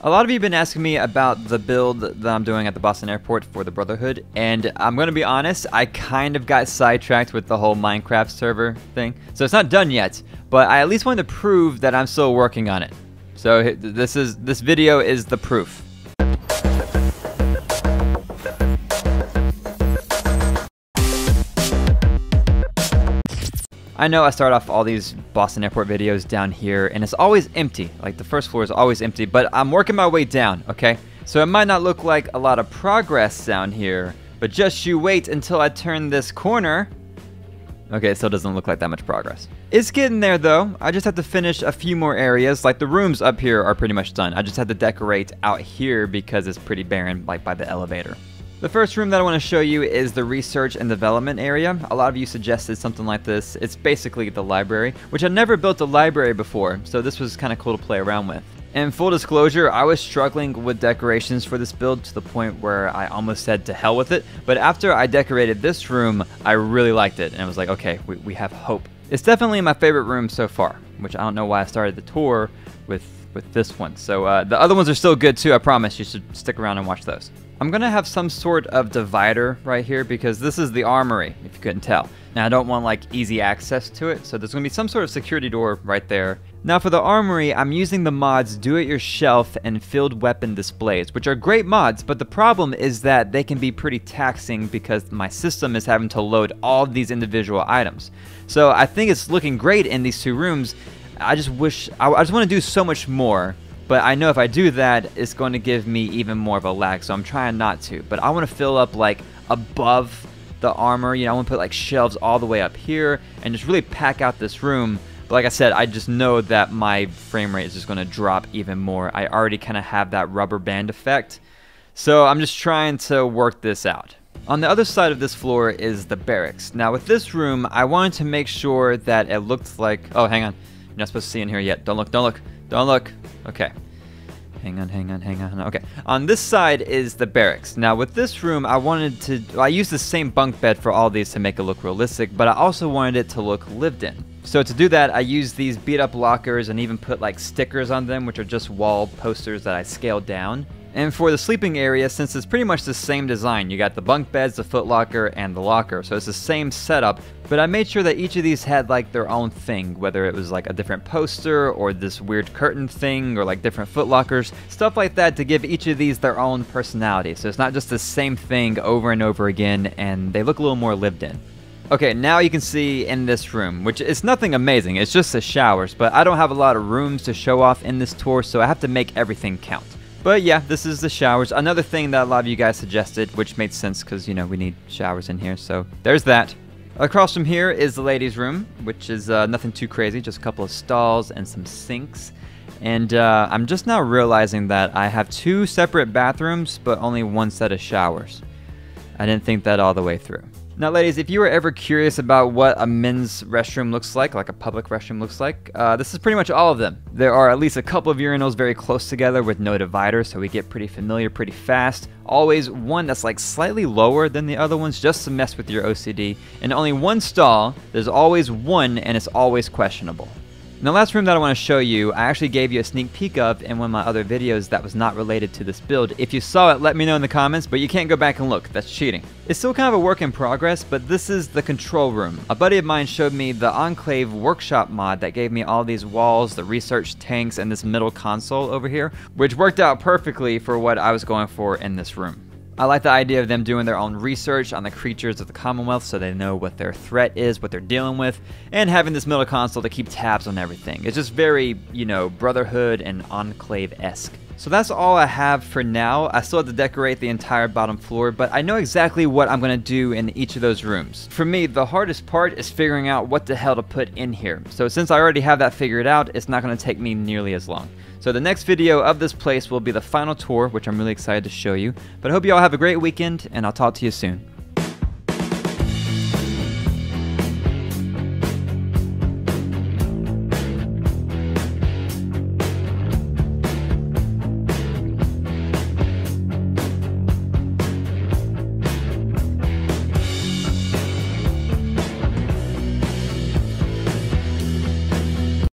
A lot of you have been asking me about the build that I'm doing at the Boston airport for the Brotherhood, and I'm going to be honest, I kind of got sidetracked with the whole Minecraft server thing. So it's not done yet, but I at least wanted to prove that I'm still working on it. So this video is the proof. I know I start off all these Boston airport videos down here and it's always empty, like the first floor is always empty, but I'm working my way down, okay? So it might not look like a lot of progress down here, but just you wait until I turn this corner. Okay, it still doesn't look like that much progress. It's getting there though. I just have to finish a few more areas, like the rooms up here are pretty much done. I just had to decorate out here because it's pretty barren, like by the elevator. The first room that I want to show you is the research and development area. A lot of you suggested something like this. It's basically the library, which I've never built a library before, so this was kind of cool to play around with. And full disclosure, I was struggling with decorations for this build to the point where I almost said to hell with it, but after I decorated this room, I really liked it, and I was like, okay, we have hope. It's definitely my favorite room so far, which I don't know why I started the tour with this one. So the other ones are still good too, I promise. You should stick around and watch those. I'm going to have some sort of divider right here because this is the armory, if you couldn't tell. Now I don't want like easy access to it, so there's going to be some sort of security door right there. Now for the armory, I'm using the mods Do-It-Yourself and Field Weapon Displays, which are great mods, but the problem is that they can be pretty taxing because my system is having to load all of these individual items. So I think it's looking great in these two rooms. I just wish, I just want to do so much more. But I know if I do that, it's going to give me even more of a lag, so I'm trying not to. But I want to fill up like above the armor, you know, I want to put like shelves all the way up here and just really pack out this room. But like I said, I just know that my frame rate is just going to drop even more. I already kind of have that rubber band effect. So I'm just trying to work this out. On the other side of this floor is the barracks. Now with this room, I wanted to make sure that it looked like, oh, hang on. You're not supposed to see in here yet. Don't look, don't look, don't look. Okay. Hang on. Okay. On this side is the barracks. Now with this room, I used the same bunk bed for all these to make it look realistic, but I also wanted it to look lived in. So to do that, I used these beat up lockers and even put like stickers on them, which are just wall posters that I scaled down. And for the sleeping area, since it's pretty much the same design, you got the bunk beds, the foot locker, and the locker. So it's the same setup, but I made sure that each of these had like their own thing, whether it was like a different poster or this weird curtain thing or like different foot lockers, stuff like that to give each of these their own personality. So it's not just the same thing over and over again, and they look a little more lived in. Okay, now you can see in this room, which is nothing amazing, it's just the showers, but I don't have a lot of rooms to show off in this tour, so I have to make everything count. But yeah, this is the showers. Another thing that a lot of you guys suggested, which made sense because, you know, we need showers in here. So there's that. Across from here is the ladies' room, which is nothing too crazy, just a couple of stalls and some sinks. And I'm just now realizing that I have two separate bathrooms, but only one set of showers. I didn't think that all the way through. Now, ladies, if you were ever curious about what a men's restroom looks like a public restroom looks like, this is pretty much all of them. There are at least a couple of urinals very close together with no divider, so we get pretty familiar pretty fast. Always one that's like slightly lower than the other ones just to mess with your OCD. And only one stall, there's always one, and it's always questionable. And the last room that I want to show you, I actually gave you a sneak peek of in one of my other videos that was not related to this build. If you saw it, let me know in the comments, but you can't go back and look. That's cheating. It's still kind of a work in progress, but this is the control room. A buddy of mine showed me the Enclave workshop mod that gave me all these walls, the research tanks, and this middle console over here, which worked out perfectly for what I was going for in this room. I like the idea of them doing their own research on the creatures of the Commonwealth so they know what their threat is, what they're dealing with, and having this middle console to keep tabs on everything. It's just very, you know, Brotherhood and Enclave-esque. So that's all I have for now. I still have to decorate the entire bottom floor, but I know exactly what I'm going to do in each of those rooms. For me, the hardest part is figuring out what the hell to put in here. So since I already have that figured out, it's not going to take me nearly as long. So the next video of this place will be the final tour, which I'm really excited to show you. But I hope you all have a great weekend, and I'll talk to you soon.